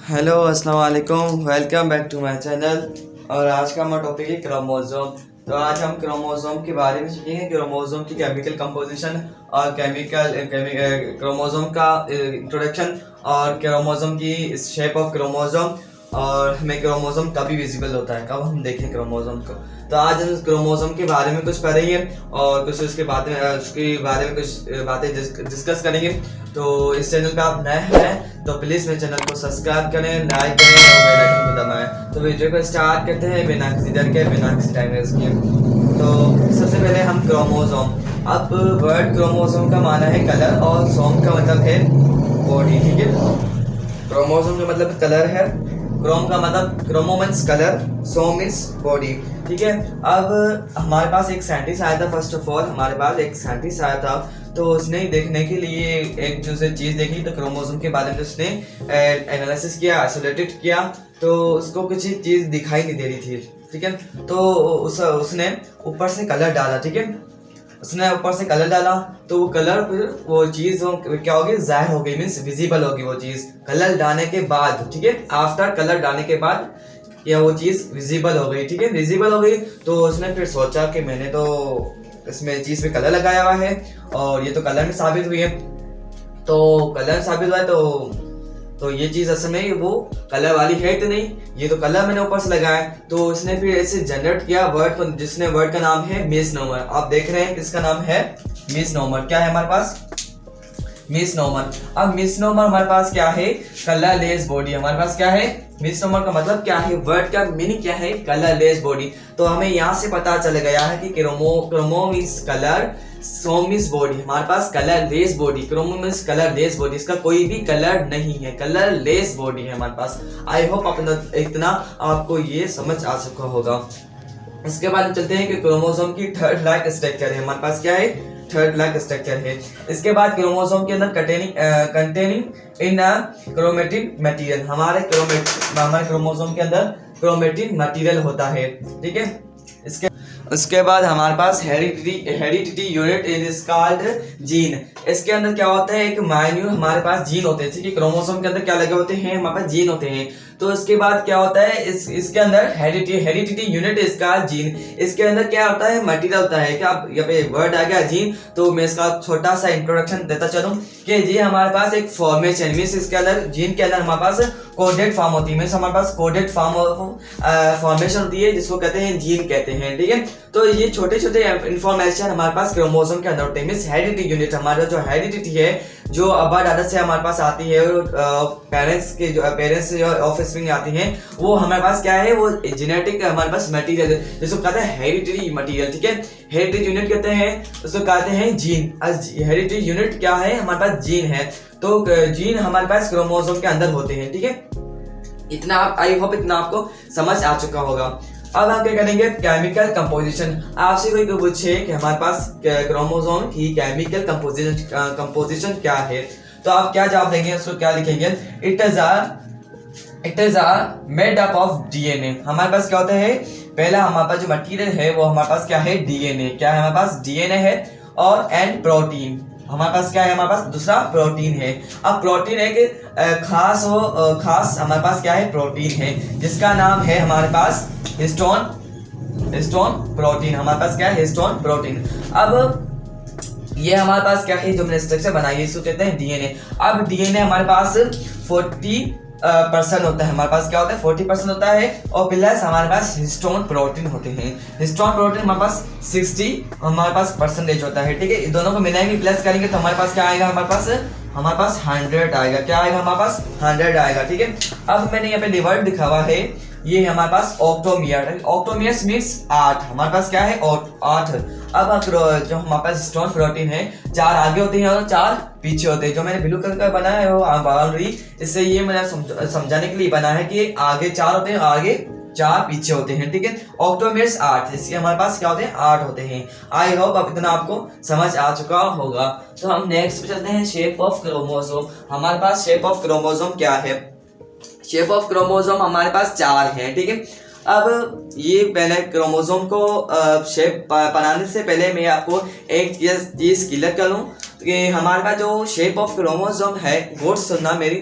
Hello अस्सलाम वालेकुम, welcome back to my channel. और आज का हमारा टॉपिक है क्रोमोसोम। तो आज हम क्रोमोसोम के बारे में सीखेंगे, क्रोमोसोम की केमिकल कंपोजिशन और क्रोमोसोम का इंट्रोडक्शन और क्रोमोसोम की शेप ऑफ क्रोमोसोम और हमें क्रोमोसोम कभी विजिबल होता है, कब हम देखें क्रोमोसोम को। तो आज हम क्रोमोसोम के बारे में कुछ पढ़ेंगे और कुछ उसके बारे में कुछ बातें डिस्कस करेंगे। तो इस चैनल पे आप नए हैं तो प्लीज़ मेरे चैनल को सब्सक्राइब करें, लाइक करें और बेल आइकन को दबाएं। तो वीडियो को स्टार्ट करते हैं बिना किसी डर के, बिना किसी टाइम वेस्ट किए। तो सबसे पहले हम क्रोमोसोम। अब वर्ड क्रोमोसोम का माना है कलर और सोम का मतलब है बॉडी, ठीक है। क्रोमोसोम का मतलब कलर है, क्रोम का मतलब chromo means colour, soma means body, ठीक है। अब हमारे पास एक साइंटिस्ट आया था, फर्स्ट ऑफ ऑल हमारे पास एक साइंटिस्ट आया था। तो उसने देखने के लिए एक जो से चीज़ देखी, तो क्रोमोसोम के बारे में उसने एनालिसिस किया, आइसोलेटेड किया। तो उसको कुछ चीज़ दिखाई नहीं दे रही थी, ठीक है। तो उसने ऊपर से कलर डाला, ठीक है। उसने ऊपर से कलर डाला तो वो कलर फिर वो चीज़ क्या होगी, जाहिर हो गई, मीन्स विजिबल होगी वो चीज़ कलर डालने के बाद, ठीक है। आफ्टर कलर डालने के बाद या वो चीज़ विजिबल हो गई, ठीक है, विजिबल हो गई। तो उसने फिर सोचा कि मैंने तो इसमें चीज़ पे कलर लगाया हुआ है और ये तो कलर में साबित हुई है। तो कलर साबित हुआ है तो ये चीज़ असल में वो कलर वाली है तो नहीं, ये तो कलर मैंने ऊपर से लगाया है। तो उसने फिर ऐसे जनरेट किया वर्ड को, जिसने वर्ड का नाम है मिसनोमर। आप देख रहे हैं किसका नाम है, मिसनोमर। क्या है हमारे पास, मिसनोमर। अब मिसनोमर हमारे पास क्या है, कलरलेस बॉडी। हमारे पास क्या है, मिसनोमर का मतलब क्या है, वर्ड का मीनिंग क्या है, कलरलेस बॉडी। तो हमें यहाँ से पता चल गया है कि chromo means colour, soma means body. हमारे पास colourless body, chromo means colourless body, इसका कोई भी कलर नहीं है, कलरलेस बॉडी है हमारे पास। आई होप इतना आपको ये समझ आ चुका होगा। इसके बाद चलते हैं कि क्रोमोसोम की थर्ड लाइक स्ट्रक्चर है। हमारे पास क्या है, थर्ड लाइक स्ट्रक्चर है। इसके बाद क्रोमोसोम के अंदर कंटेनिंग इन क्रोमेटिन मटेरियल। हमारे क्रोमोसोम के अंदर क्रोमेटिन मटेरियल होता है, ठीक है। उसके बाद हमारे पास heredity unit is called gene. इसके अंदर क्या होता है, एक माइन्यूट हमारे पास जीन होते हैं, ठीक है। क्रोमोसोम के अंदर क्या लगे होते हैं, हमारे पास जीन होते हैं। तो इसके बाद क्या होता है, इसके अंदर heredity unit is called gene. इसके अंदर क्या होता है, मटेरियल होता है। क्या यहाँ पे वर्ड आ गया जीन, तो मैं इसका छोटा सा इंट्रोडक्शन देता चलूं कि जी हमारे पास एक फॉर्मेशन, मीन्स इसके अंदर जीन के अंदर हमारे पास कोडेड फॉर्म होती है, मीन्स हमारे पास कोडेड फॉर्मेशन होती है जिसको कहते हैं जीन कहते हैं, ठीक है। तो ये छोटे छोटे इंफॉर्मेशन हमारे पास क्रोमोसोम के अंदर होते हैं, मीन्स हेरिडिटी यूनिट। हमारा जो हेरिडिटी है, जो अब्बा दादा से हमारे पास आती है, पेरेंट्स जो ऑफस्प्रिंग आती हैं, वो हमारे पास क्या है, वो जेनेटिक हमारे पास मटेरियल है जिसको कहते हैं हेरिडिटी मटेरियल, ठीक है। हेरिडिटी यूनिट कहते हैं, उसको कहते हैं जीन। हेरिडिटी यूनिट क्या है, हमारे पास जीन है। तो जीन हमारे पास क्रोमोसोम के अंदर होते हैं, ठीक है। इतना आप, आई होप इतना आपको समझ आ चुका होगा। अब हम क्या करेंगे, केमिकल कंपोजिशन। आपसे कोई पूछे कि हमारे पास क्रोमोसोम की केमिकल कंपोजिशन क्या है, तो आप क्या जवाब देंगे, उसको क्या लिखेंगे, it is made up of DNA. हमारे पास क्या होता है, पहला हमारे पास जो मटेरियल है वो हमारे पास क्या है, डीएनए। क्या है हमारे पास, डीएनए है। और एंड प्रोटीन हमारे पास क्या है, हमारे पास दूसरा प्रोटीन है। अब प्रोटीन एक खास हमारे पास क्या है, प्रोटीन है जिसका नाम है हमारे पास हिस्टोन प्रोटीन। हमारे पास क्या है, हिस्टोन प्रोटीन। अब ये हमारे पास क्या है, जो मैंने स्ट्रक्चर बनाई है इसको कहते हैं डीएनए। अब डीएनए हमारे पास 40% होता है, हमारे पास क्या होता है, 40% होता है। और प्लस हमारे पास हिस्टोन प्रोटीन होते हैं। हिस्टोन प्रोटीन हमारे पास 60 हमारे पास परसेंटेज होता है, ठीक है। दोनों को मिलाएंगे, प्लस करेंगे तो हमारे पास क्या आएगा, हमारे पास 100 आएगा। क्या आएगा, हमारे पास 100 आएगा, ठीक है। अब मैंने यहाँ पे डिवाइड दिखा हुआ है, ये हमारे पास ऑक्टोमियर। ऑक्टोमियर्स मीन्स 8। हमारे पास क्या है, 8। अब जो हमारे पास हिस्टोन प्रोटीन है, 4 आगे होते हैं और 4 पीछे होते हैं। जो मैंने ब्लू कलर का बनाया है वो बाउंड्री, इससे ये मैंने समझाने के लिए बना है कि आगे 4 होते हैं, आगे 4 पीछे होते हैं, ठीक है। ऑक्टोमियर्स 8, इसलिए हमारे पास क्या होते हैं, 8 होते हैं। आई होप अब इतना आपको समझ आ चुका होगा। तो हम नेक्स्ट पे चलते हैं, शेप ऑफ क्रोमोसोम। हमारे पास शेप ऑफ क्रोमोसोम क्या है, शेप ऑफ क्रोमोसोम हमारे पास 4 हैं, ठीक है। अब ये पहले क्रोमोसोम को शेप बनाने से पहले मैं आपको एक चीज क्लियर कर लूँ कि हमारे पास जो शेप ऑफ क्रोमोसोम है, गौर सुनना मेरी,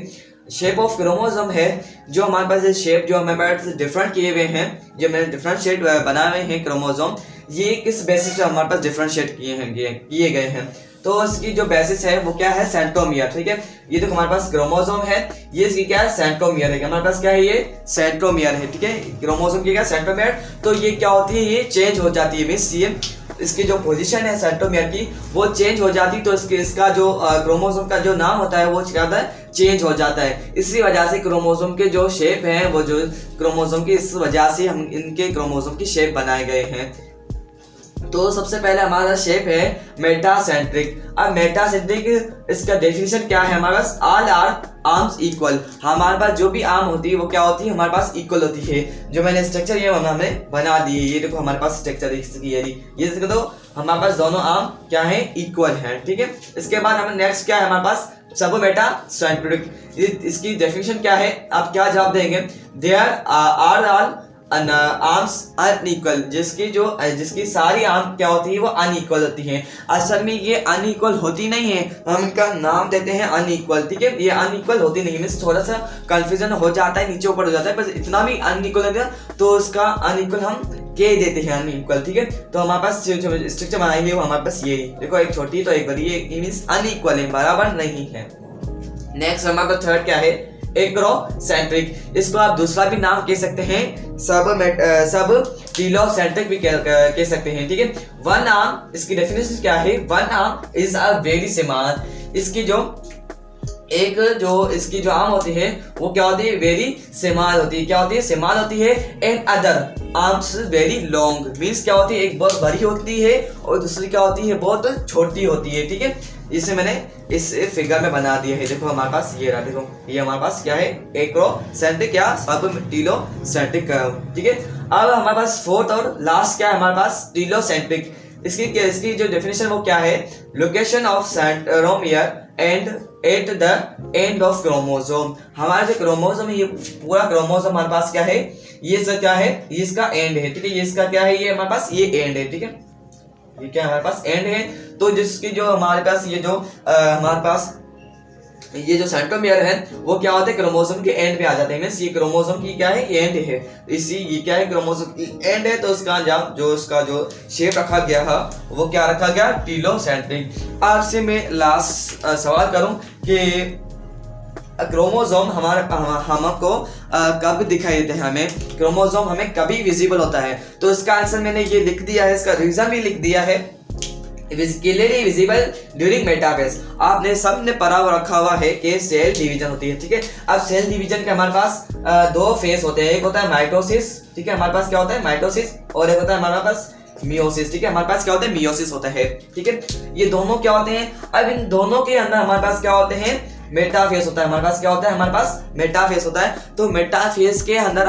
शेप ऑफ क्रोमोसोम है, जो हमारे पास शेप जो हमारे पास डिफरेंट किए हुए हैं, जो मैंने डिफरेंशिएट बनाए हुए हैं क्रोमोसोम, ये किस बेसिस पे हमारे पास डिफरेंशिएट किए गए हैं। तो इसकी जो बेसिस है वो क्या है, सेंट्रोमियर। ठीक है, ये देखो हमारे पास क्रोमोसोम है, ये इसकी क्या है, सेंट्रोमियर है। हमारे पास क्या है, ये सेंट्रोमियर है। ठीक है, क्रोमोसोम की क्या, सेंट्रोमियर। तो ये क्या होती है, ये चेंज हो जाती है, मींस ये इसकी जो पोजीशन है सेंट्रोमियर की वो चेंज हो जाती, तो इसका जो क्रोमोसोम का जो नाम होता है वो क्या होता है, चेंज हो जाता है। इसी वजह से क्रोमोसोम के जो शेप हैं, वो जो क्रोमोसोम की, इस वजह से हम इनके क्रोमोसोम की शेप बनाए गए हैं। तो सबसे पहले हमारा शेप है मेटासेंट्रिक। अब मेटासेंट्रिक इसका डेफिनेशन क्या है, हमारे पास ऑल आर आर्म्स इक्वल। हमारे पास जो भी आर्म होती है वो क्या होती है, हमारे पास इक्वल होती है। जो मैंने स्ट्रक्चर ये हमने बना दी है, ये देखो हमारे पास स्ट्रक्चर ये देखो, तो हमारे पास दोनों आर्म क्या है, इक्वल है। ठीक है, इसके बाद हमें नेक्स्ट क्या है, हमारे पास सब मेटासेंट्रिक। इसकी डेफिनेशन क्या है, आप क्या जवाब देंगे, there are all arms unequal. जिसकी सारी आर्म क्या होती है, वो अनइक्वल होती हैं। असल में ये अनइक्वल होती नहीं है, हम इनका नाम देते हैं अनइक्वल। ठीक है, ये अनइक्वल होती नहीं, मींस थोड़ा सा कंफ्यूजन हो जाता है, नीचे ऊपर हो जाता है, बस इतना भी अनइक्वल होता है तो उसका अनइक्वल हम के देते हैं, अनइक्वल। ठीक है, तो हमारे पास जो स्ट्रक्चर बनाएंगे वो हमारे पास ये देखो, एक छोटी तो एक बड़ी, ये मींस अनइक्वल है, बराबर नहीं है। नेक्स्ट हमारे पास थर्ड क्या है, एक्रोसेंट्रिक। इसको आप दूसरा भी नाम कह सकते हैं, सब टीलोसेंट्रिक भी कह सकते हैं। ठीक है, वन आर्म, इसकी डेफिनेशन क्या है, one arm is a very small. इसकी जो आर्म होती है वो क्या होती है, वेरी स्मॉल होती है। क्या होती है, स्मॉल होती है। And other arms very long, means क्या होती है, एक बहुत बड़ी होती है और दूसरी क्या होती है, बहुत छोटी होती है। ठीक है, इसे मैंने इस फिगर में बना दिया है। देखो हमारे पास ये रहा, देखो ये हमारे पास क्या है, एक्रोसेंट्रिक या सब टीलोसेंट्रिक। ठीक है, अब हमारे पास फोर्थ और लास्ट क्या है, हमारे पास टीलोसेंट्रिक। इसकी जो डेफिनेशन वो क्या है, location of centromere and at the end of chromosome. हमारा जो क्रोमोसोम है, ये पूरा क्रोमोसोम हमारे पास क्या है, ये सब क्या है, ये इसका एंड है। ठीक है, ये इसका क्या है, ये हमारे पास ये एंड है। ठीक है, ये क्या हमारे पास एंड है। तो जिसकी जो हमारे पास ये जो हमारे पास ये जो सेंट्रोमियर है वो क्या होते हैं, क्रोमोसोम के एंड पे आ जाते हैं। मींस ये क्रोमोसोम की क्या है, एंड है। ये क्या है, क्रोमोसोम की एंड है, तो उसका जो शेप रखा गया है वो क्या रखा गया, टीलोसेंट्रिक। आपसे मैं लास्ट सवाल करूं कि क्रोमोसोम हमको कब दिखाई देते हैं, हमें क्रोमोसोम हमें कभी विजिबल होता है। तो इसका आंसर मैंने ये लिख दिया है, इसका रीजन भी लिख दिया है, क्लियरली विजिबल ड्यूरिंग मेटाफेज। आपने सबने पढ़ा रखा हुआ है कि सेल डिवीजन होती है। ठीक है, अब सेल डिवीजन के हमारे पास दो फेज होते हैं, एक होता है माइटोसिस। ठीक है, हमारे पास क्या होता है, माइटोसिस, और एक होता है हमारे पास मियोसिस। ठीक है, हमारे पास क्या होता है, मियोसिस होता है। ठीक है, ये दोनों क्या होते हैं, अब इन दोनों के अंदर हमारे पास क्या होते हैं, मेटाफेज होता है। हमारे पास क्या होता है, हमारे पास मेटाफेज होता है। तो मेटाफेज के अंदर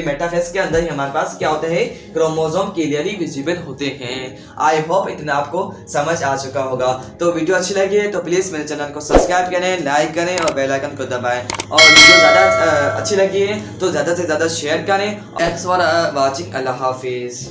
मेटाफेज के अंदर ही हमारे पास क्या होते हैं, क्रोमोसोम क्लियरली विजिबल होते हैं। आई होप इतना आपको समझ आ चुका होगा। तो वीडियो अच्छी लगी है तो प्लीज मेरे चैनल को सब्सक्राइब करें, लाइक करें और बेल आइकन को दबाएं। और वीडियो ज्यादा अच्छी लगी है तो ज्यादा से ज्यादा शेयर करें। Thanks for watching. Allah Hafiz.